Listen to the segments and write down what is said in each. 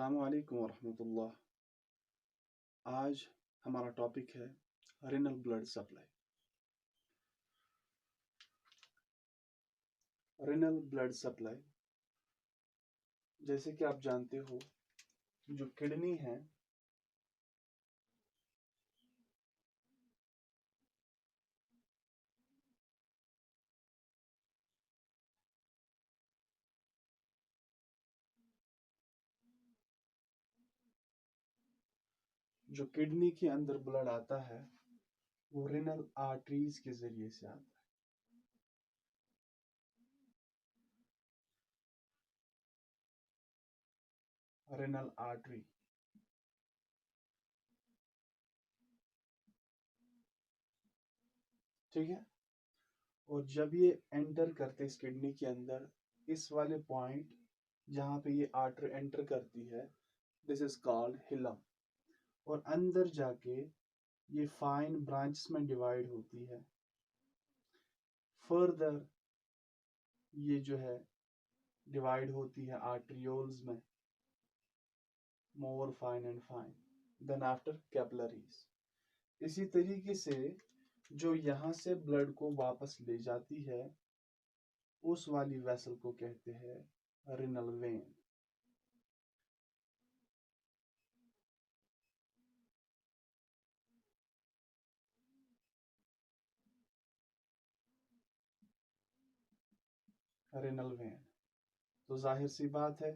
अस्सलामु अलैकुम वरहमतुल्लाह। आज हमारा टॉपिक है renal blood supply. Renal blood supply, जैसे कि आप जानते हो, जो किडनी है जो किडनी के अंदर ब्लड आता है वो रेनल आर्टरीज के जरिए से आता है। रेनल आर्टरी, ठीक है। और जब ये एंटर करते इस किडनी के अंदर, इस वाले पॉइंट जहां पे ये आर्टरी एंटर करती है, दिस इज कॉल्ड हिलम। और अंदर जाके ये फाइन ब्रांचेस में डिवाइड होती है। फर्दर ये जो है डिवाइड होती है आर्ट्रियोल्स में, more fine and fine, then after capillaries. इसी तरीके से जो यहाँ से ब्लड को वापस ले जाती है, उस वाली वेसल को कहते हैं रिनल वेन। रिनल वेन, तो जाहिर सी बात है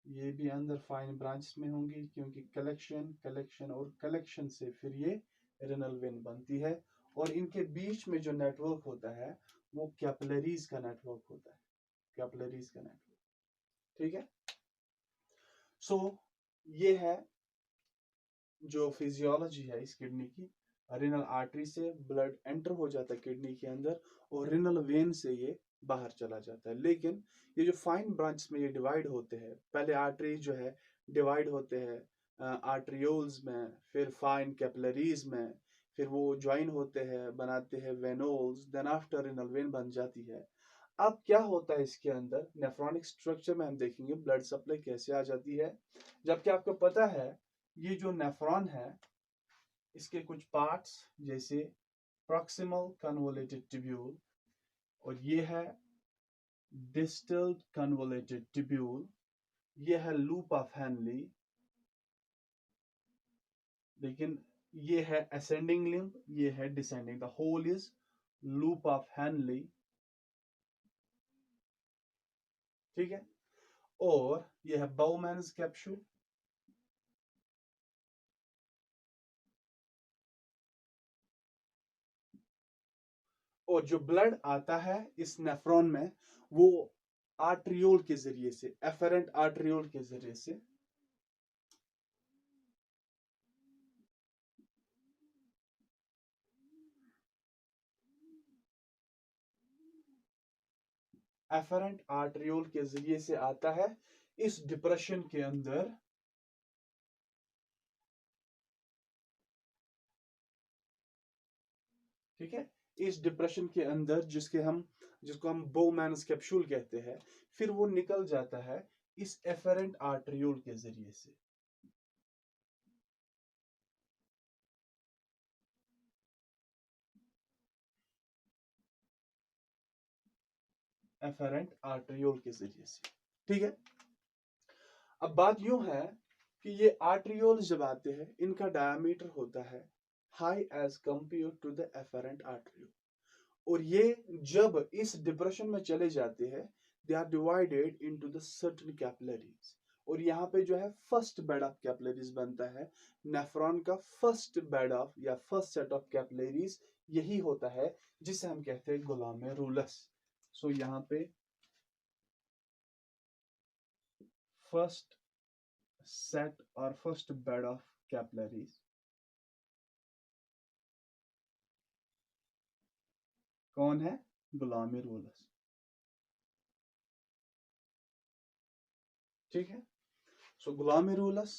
ये भी अंदर फाइन ब्रांच में होंगी, क्योंकि कलेक्शन कलेक्शन और कलेक्शन से फिर ये रिनल वेन बनती है। और इनके बीच में जो नेटवर्क होता है वो कैपिलरीज का नेटवर्क होता है, कैपिलरीज का नेटवर्क, ठीक है। सो ये है जो फिजियोलॉजी है इस किडनी की। रिनल आर्टरी से ब्लड एंटर हो जाता है किडनी के अंदर और रिनल वेन से ये बाहर चला जाता है। लेकिन ये जो फाइन ब्रांच में ये डिवाइड होते हैं, पहले आर्टरी जो है डिवाइड होते हैं आर्ट्रियोल्स में, फिर फाइन कैपिलरीज में, फिर वो ज्वाइन होते हैं, बनाते हैं वेनोल्स, देन आफ्टर रिनल वेन बन जाती है। अब क्या होता है इसके अंदर नेफ्रॉनिक स्ट्रक्चर में हम देखेंगे ब्लड सप्लाई कैसे आ जाती है। जबकि आपको पता है ये जो नेफ्रॉन है इसके कुछ पार्ट्स, जैसे प्रॉक्सिमल कन्वोलेटेड ट्यूब्यूल, और ये है डिस्टल कन्वोलेटेड ट्यूब्यूल, ये है लूप ऑफ हेनली, लेकिन ये है असेंडिंग लिम्ब, ये है descending, the whole is loop of Henle, ठीक है। और ये है बाउमैन्स कैप्सूल, और जो ब्लड आता है इस नेफ्रॉन में वो आर्ट्रियोल के जरिए से, एफरेंट आर्ट्रियोल के जरिए से एफरेंट आर्ट्रियोल के जरिए से आता है इस डिप्रेशन के अंदर, ठीक है। इस डिप्रेशन के अंदर जिसको हम बोमैन्स कैप्सूल कहते हैं, फिर वो निकल जाता है इस एफरेंट आर्ट्रियोल के जरिए से। एफरेंट आर्ट्रियोल के जरिए से, ठीक है। अब बात यूं है कि ये आर्ट्रियोल जब आते हैं इनका डायमीटर होता है high as compare to the afferent arteriole, और ये जब इस डिप्रेशन में चले जाते हैं they are divided into the certain capillaries, और यहाँ पे जो है फर्स्ट बेड ऑफ कैपिलरीज बनता है। नेफ्रॉन का फर्स्ट बेड ऑफ या फर्स्ट सेट ऑफ कैपिलरीज यही होता है जिसे हम कहते हैं ग्लोमेरुलस। सो यहाँ पे फर्स्ट सेट और फर्स्ट बेड ऑफ कैपिलरीज कौन है? ग्लोमेरुलस, ठीक है। सो ग्लोमेरुलस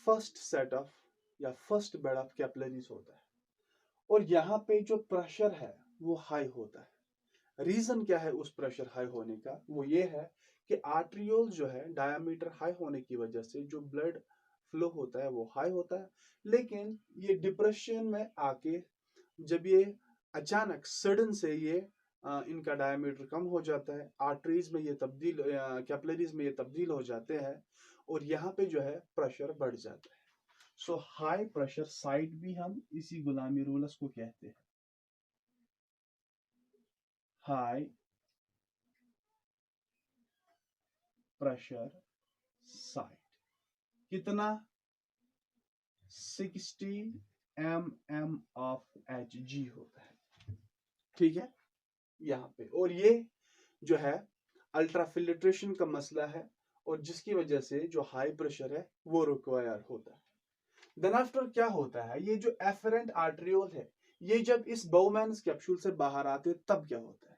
फर्स्ट सेट ऑफ या फर्स्ट बेड ऑफ कैपिलरीज होता है, और यहाँ पे जो प्रेशर है वो हाई होता है। रीजन क्या है उस प्रेशर हाई होने का? वो ये है कि आर्ट्रियोल जो है डायमीटर हाई होने की वजह से जो ब्लड फ्लो होता है वो हाई होता है, लेकिन ये डिप्रेशन में आके जब ये अचानक सडन से ये इनका डायमीटर कम हो जाता है, आर्टरीज में ये तब्दील कैपिलरीज में ये तब्दील हो जाते हैं और यहाँ पे जो है प्रेशर बढ़ जाता है। सो हाई प्रेशर साइट भी हम इसी गुलामी रूलस को कहते हैं, हाई प्रेशर साइट। कितना? 60 mm ऑफ Hg होता है, ठीक है यहाँ पे। और ये जो है अल्ट्रा फिल्ट्रेशन का मसला है और जिसकी वजह से जो हाई प्रेशर है वो रिक्वायर होता है। देन आफ्टर क्या होता है, ये जो एफरेंट आर्टरियोल है ये जब इस बाउमैन्स कैप्सूल से बाहर आते हैं तब क्या होता है?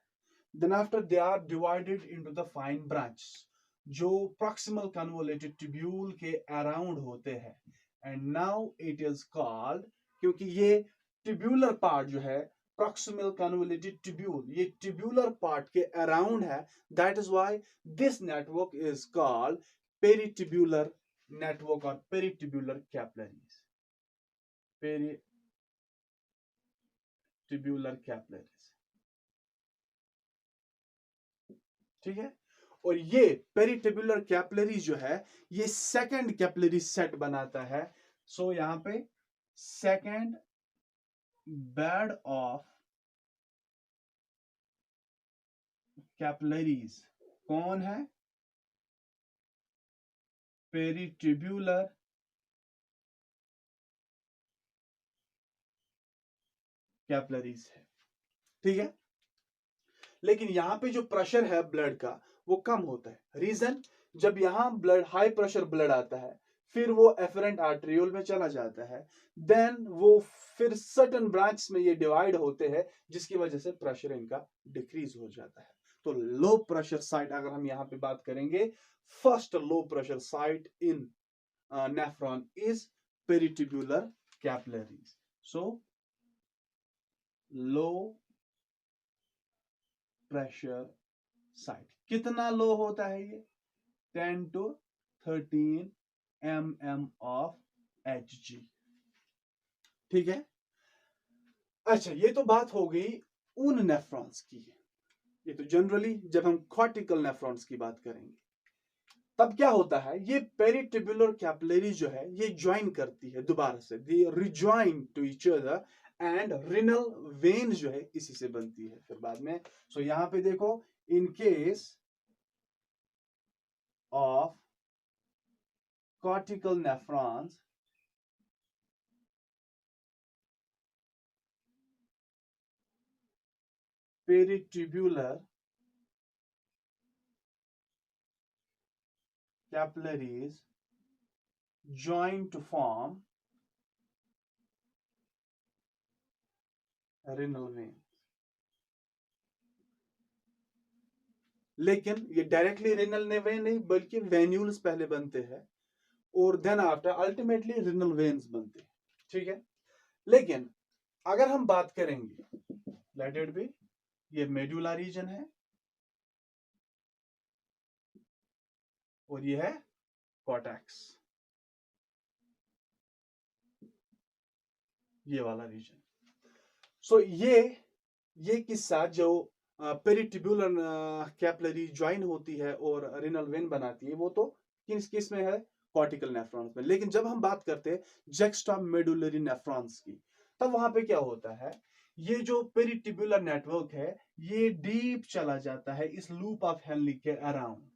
Then after they are divided into the fine branch जो प्रॉक्सिमल कन्वोलेटेड ट्यूब्यूल के अराउंड होते हैं। And now it is called, क्योंकि ये ट्यूब्यूलर पार्ट जो है प्रॉक्सिमल कन्वोलेटेड ट्यूब्यूल ये ट्यूब्यूलर पार्ट के अराउंड है, that is why this network is called peritubular network और पेरिट्यूब्यूलर कैपिलरीज, पेरिट्यूब्यूलर कैपिलरीज, ठीक है। और ये पेरिट्यूब्यूलर कैपिलरीज जो है ये सेकंड कैपिलरी सेट बनाता है। सो यहां पे सेकंड बेड ऑफ कैपिलरीज कौन है? पेरिट्यूब्यूलर कैपिलरीज है, ठीक है। लेकिन यहां पे जो प्रेशर है ब्लड का वो कम होता है। रीजन, जब यहां ब्लड हाई प्रेशर ब्लड आता है फिर वो एफरेंट आर्टरियोल में चला जाता है, देन वो फिर सर्टेन ब्रांच में ये डिवाइड होते हैं जिसकी वजह से प्रेशर इनका डिक्रीज हो जाता है। तो लो प्रेशर साइट अगर हम यहां पे बात करेंगे, first low pressure site in nephron is peritubular capillaries. So low pressure site कितना लो होता है ये? 10 to 13 mm ऑफ Hg, ठीक है। अच्छा, ये तो बात हो गई उन नेफ्रॉन्स की। ये तो जनरली जब हम कॉर्टिकल नेफ्रॉन्स की बात करेंगे तब क्या होता है, ये पेरिट्यूब्यूलर कैपिलरी जो है ये ज्वाइन करती है दोबारा से, they rejoin to each other and renal vein जो है इसी से बनती है फिर बाद में। सो यहां पे देखो, in case of cortical nephrons, peritubular capillaries join to form renal vein। लेकिन ये डायरेक्टली रिनल वेन नहीं बल्कि वेन्यूल्स पहले बनते हैं और then after ultimately renal veins बनते हैं, ठीक है। लेकिन अगर हम बात करेंगे, लेट इट बी, ये मेडुला रीजन है और ये है कॉर्टेक्स, ये वाला रीजन। सो ये किस्सा जो पेरिट्यूब्यूलर कैपिलरी ज्वाइन होती है और रिनल वेन बनाती है वो तो किस किस में है? कॉर्टिकल नेफ्रॉन्स में। लेकिन जब हम बात करते हैं जैक्स्ट्रा मेडुलरी नेफ्रॉन्स की, तब वहां पे क्या होता है, ये जो पेरिट्यूब्यूलर नेटवर्क है ये डीप चला जाता है इस लूप ऑफ हेनली के अराउंड,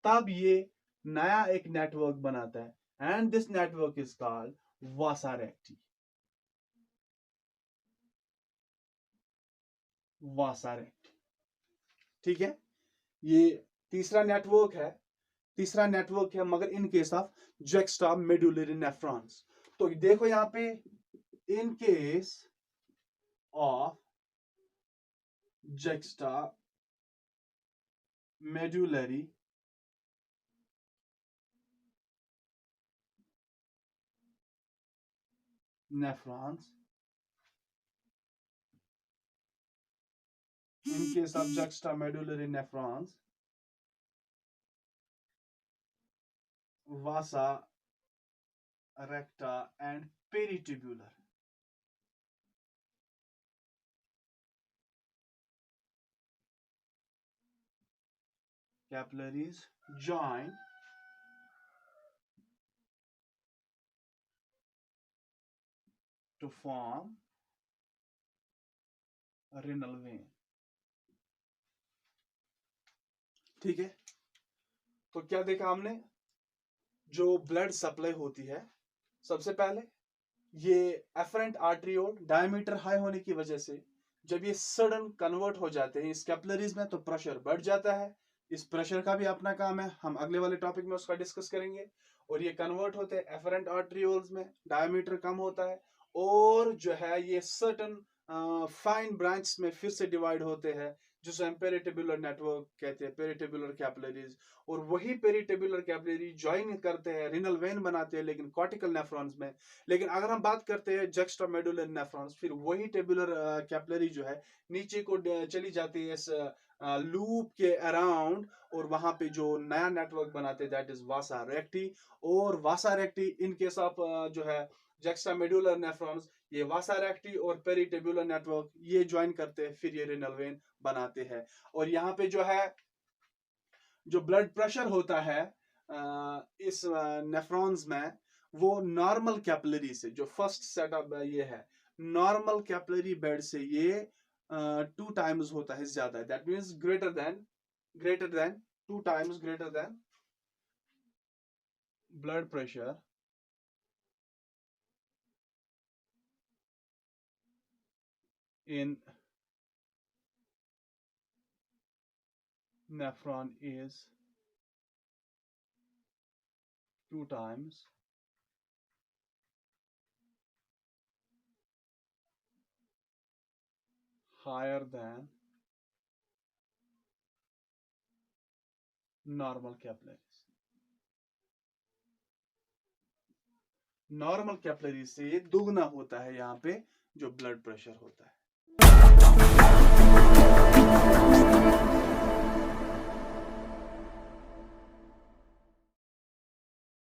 तब ये नया एक नेटवर्क बनाता है and this network is called Vasa recti, Vasa recti, ठीक है। ये तीसरा नेटवर्क है, तीसरा नेटवर्क है मगर in case of juxtamedullary nephrons. तो देखो यहां पे, in case of juxtamedullary nephrons, in case of juxtamedullary nephrons, vasa recta and peritubular. Capillaries join to form a renal vein. ठीक है, तो क्या देखा हमने? जो ब्लड सप्लाई होती है, सबसे पहले ये एफरेंट आर्टरियोल डायमीटर हाई होने की वजह से जब ये सडन कन्वर्ट हो जाते हैं इस कैपिलरीज में, तो प्रेशर बढ़ जाता है। इस प्रेशर का भी अपना काम है, हम अगले वाले टॉपिक में उसका डिस्कस करेंगे। और ये कन्वर्ट होते हैं एफरेंट आर्टरियोल्स में, डायमीटर कम होता है, और जो है ये सर्टन फाइन ब्रांच में फिर से डिवाइड होते हैं, जिसे हम पेरिटेबुलर नेटवर्क कहते हैं, पेरिटेबुलर कैपिलरीज। और वही पेरिटेबुलर कैपिलरी ज्वाइन करते हैं, रिनल वेन बनाते हैं, लेकिन कॉर्टिकल नेफ्रॉन्स में। लेकिन अगर हम बात करते हैं जुक्स्टामेडुलर नेफ्रॉन्स, फिर वही टेबुलर कैपिलरी जो है नीचे को चली जाती है इस लूप के अराउंड, और वहां पे जो नया नेटवर्क बनाते हैं दैट इज वासा रेक्टी। और वासा रेक्टी इन केस ऑफ जो है जुक्स्टामेडुलर नेफ्रॉन्स, ये वासा रेक्टी और पेरिटेबुलर नेटवर्क ये ज्वाइन करते हैं, फिर ये रिनल वेन बनाते हैं। और यहाँ पे जो है जो ब्लड प्रेशर होता है इस नेफ्रॉन्स में, वो नॉर्मल कैपिलरी से, जो फर्स्ट सेटअप ये है, नॉर्मल कैपिलरी बेड से ये 2 टाइम्स होता है ज्यादा। That means greater than 2 times greater than blood pressure in nephron is 2 times higher than normal capillaries. Normal capillary से दुगना होता है यहाँ पे जो ब्लड प्रेशर होता है।